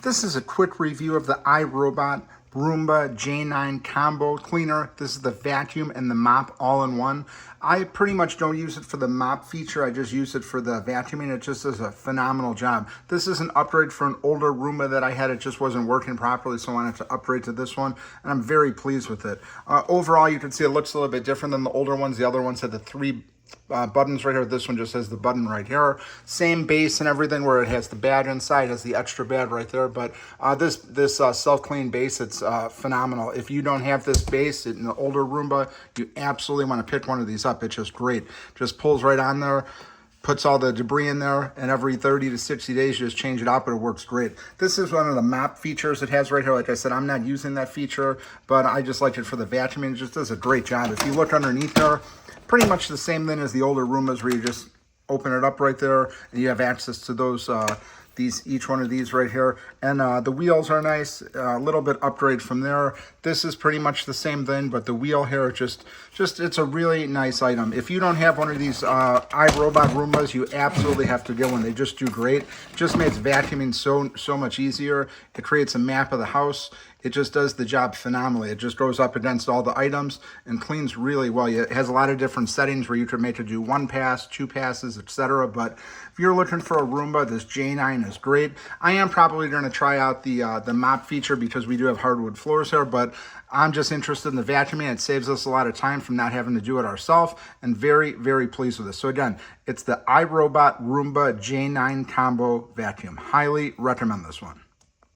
This is a quick review of the iRobot Roomba J9 Combo Cleaner. This is the vacuum and the mop all in one. I pretty much don't use it for the mop feature. I just use it for the vacuuming. It just does a phenomenal job. This is an upgrade for an older Roomba that I had. It just wasn't working properly, so I wanted to upgrade to this one, and I'm very pleased with it. Overall, you can see it looks a little bit different than the older ones. The other ones had the three buttons right here. This one just has the button right here. Same base and everything, where it has the badge inside, has the extra badge right there. But this self-clean base, it's phenomenal. If you don't have this base in the older Roomba, you absolutely want to pick one of these up. It's just great. Just pulls right on there, puts all the debris in there, and every 30 to 60 days, you just change it out, but it works great. This is one of the mop features it has right here. Like I said, I'm not using that feature, but I just like it for the vacuuming. It just does a great job. If you look underneath there, pretty much the same thing as the older Roombas, where you just open it up right there, and you have access to those each one of these right here. And the wheels are nice, a little bit upgrade from there. This is pretty much the same thing, but the wheel here, just it's a really nice item. If you don't have one of these iRobot Roombas, you absolutely have to get one. They just do great. Just makes vacuuming so much easier. It creates a map of the house. It just does the job phenomenally. It just goes up against all the items and cleans really well. It has a lot of different settings where you can make it do 1 pass, 2 passes, etc. But if you're looking for a Roomba, this J9 is great. I am probably going to try out the mop feature because we do have hardwood floors here, but I'm just interested in the vacuuming. It saves us a lot of time from not having to do it ourselves, and very, very pleased with this. So again, it's the iRobot Roomba J9 Combo Vacuum. Highly recommend this one.